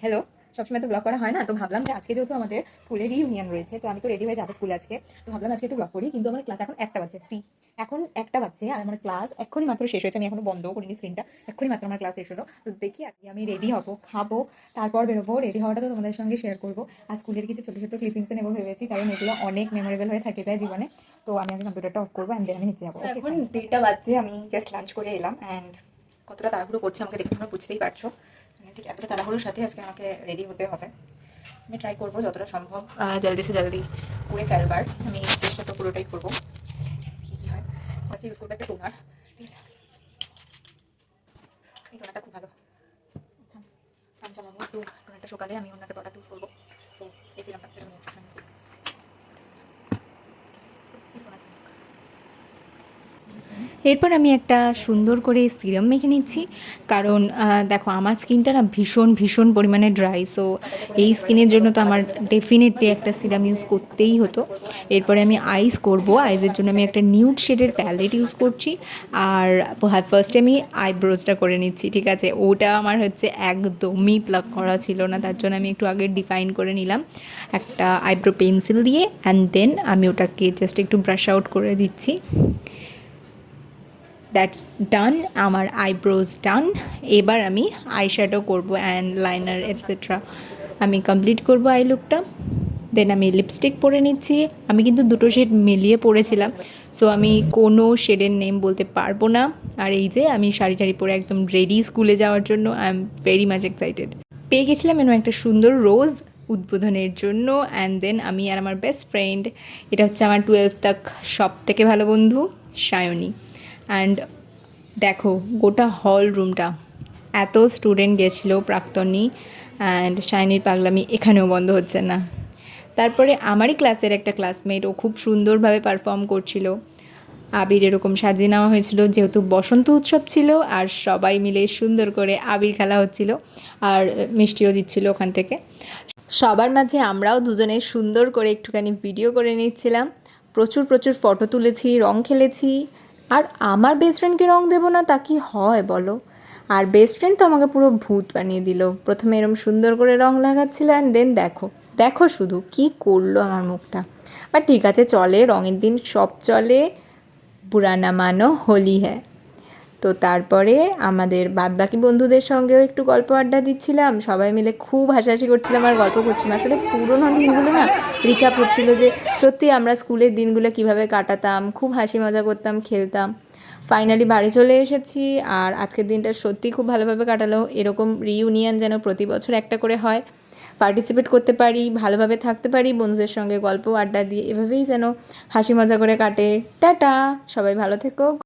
Hello. সবসময় তো blog করা হয় না, তো ভাবলাম যে আজকে যেহেতু আমাদের স্কুলে রিইউনিয়ন রয়েছে, তো আমি তো রেডি হয়ে যাবো স্কুলে আজকে। তো ভাবলাম আজকে একটু ব্লগ করি, কিন্তু আমার ক্লাস এখন 1টা বাজছে। এখন 1টা বাজছে আর আমার ক্লাস এক্ষুনি মাত্র শেষ হয়েছে। আমি এখনো বন্ধও করিনি স্ক্রিনটা, এক্ষুনি মাত্র আমার ক্লাস শেষ হলো। তো দেখি আজকে আমি রেডি হবো, খাবো, তারপর বেরোবো। রেডি হওয়াটা তো তোমাদের সঙ্গে শেয়ার করবো। আর স্কুলের কিছু ছোটো ছোটো ক্লিপিংসে নেবো ভেবেছি, কারণ এগুলো অনেক মেমোরেবল হয়ে থাকে যায় জীবনে। তো আমি আগে কম্পিউটারটা অফ করবো অ্যান্ড দেন আমি নিচে যাবো। এখন 2টা বাজছে, আমি জাস্ট লাঞ্চ করে এলাম অ্যান্ড কতটা তাড়াহুড়ো করছে আমাকে দেখে তোমরা বুঝতেই পারছো। মানে ঠিক এতটা তাড়াহুড়োর সাথে আজকে আমাকে রেডি হতে হবে। আমি ট্রাই করবো যতটা সম্ভব জলদি সে জলদি করে ফেলবার। আমি চেষ্টা তো পুরোটাই করবো। কী কী হয় ফার্স্টে ইউজ করবো একটা টোনার। ঠিক আছে, এই টোনারটা খুব ভালো। আচ্ছা, আমি চালাবো একটু টোনারটা সকালে, আমি অন্য একটা প্রোডাক্ট ইউজ করবো। তো এই সিরামটা নিয়ে এরপর আমি একটা সুন্দর করে সিরাম মেখে নিচ্ছি, কারণ দেখো আমার স্কিনটা না ভীষণ ভীষণ পরিমাণে ড্রাই। সো এই স্কিনের জন্য তো আমার ডেফিনেটলি একটা সিরাম ইউজ করতেই হতো। এরপরে আমি আইস করব। আইসের জন্য আমি একটা নিউড শেডের প্যালেট ইউজ করছি। আর ফার্স্টে আমি আইব্রোজটা করে নিচ্ছি। ঠিক আছে, ওটা আমার হচ্ছে একদমই প্লাক করা ছিল না, তার জন্য আমি একটু আগে ডিফাইন করে নিলাম একটা আইব্রো পেন্সিল দিয়ে, অ্যান্ড দেন আমি ওটাকে জাস্ট একটু ব্রাশ আউট করে দিচ্ছি। দ্যাটস ডান, আমার আইব্রোজ ডান। এবার আমি আইশ্যাডো করবো অ্যান্ড লাইনার এটসেট্রা আমি কমপ্লিট করবো আই লুকটা। দেন আমি লিপস্টিক পরে নিচ্ছি। আমি কিন্তু দুটো শেড মিলিয়ে পরেছিলাম, সো আমি কোনো শেডের নেম বলতে পারবো না। আর এই যে আমি শাড়ি টাড়ি পরে একদম রেডি স্কুলে যাওয়ার জন্য, I am very much excited. পেয়ে গেছিলাম এরকম একটা সুন্দর রোজ উদ্বোধনের জন্য, অ্যান্ড দেন আমি আর আমার বেস্ট ফ্রেন্ড, এটা হচ্ছে আমার 12 তাক সব থেকে ভালো বন্ধু সায়নী। অ্যান্ড দেখো গোটা হল রুমটা এত স্টুডেন্ট গেছিলো প্রাক্তনী, অ্যান্ড শাইনির পাগলামি এখানেও বন্ধ হচ্ছে না। তারপরে আমারই ক্লাসের একটা ক্লাসমেট, ও খুব সুন্দরভাবে পারফর্ম করছিল। আবির এরকম সাজিয়ে নেওয়া হয়েছিল যেহেতু বসন্ত উৎসব ছিল, আর সবাই মিলে সুন্দর করে আবির খেলা হচ্ছিল, আর মিষ্টিও দিচ্ছিল ওখান থেকে। সবার মাঝে আমরাও দুজনে সুন্দর করে একটুখানি ভিডিও করে নিচ্ছিলাম। প্রচুর প্রচুর ফটো তুলেছি, রং খেলেছি। আর আমার বেস্ট ফ্রেন্ডকে রং দেবো না তা কি হয় বলো? আর বেস্ট ফ্রেন্ড তো আমাকে পুরো ভূত বানিয়ে দিল। প্রথমে এরম সুন্দর করে রং লাগাচ্ছিল, অ্যান্ড দেন দেখো দেখো শুধু কী করলো আমার মুখটা। বাট ঠিক আছে, চলে, রঙের দিন সব চলে। বুরা না মানো হোলি হ্যায়। তো তারপরে আমাদের বাদবাকি বন্ধুদের সঙ্গেও একটু গল্প আড্ডা দিচ্ছিলাম, সবাই মিলে খুব হাসাহাসি করছিলাম আর গল্প করছিলাম। আসলে পুরোনো দিনগুলো না রিক্যাপ হচ্ছিলো যে সত্যি আমরা স্কুলের দিনগুলো কীভাবে কাটাতাম, খুব হাসি মজা করতাম, খেলতাম। ফাইনালি বাড়ি চলে এসেছি, আর আজকের দিনটা সত্যিই খুব ভালোভাবে কাটালো। এরকম রিইউনিয়ন যেন প্রতি বছর একটা করে হয়, পার্টিসিপেট করতে পারি, ভালোভাবে থাকতে পারি বন্ধুদের সঙ্গে গল্প আড্ডা দিয়ে, এভাবেই যেন হাসি মজা করে কাটে। টাটা, সবাই ভালো থেকো।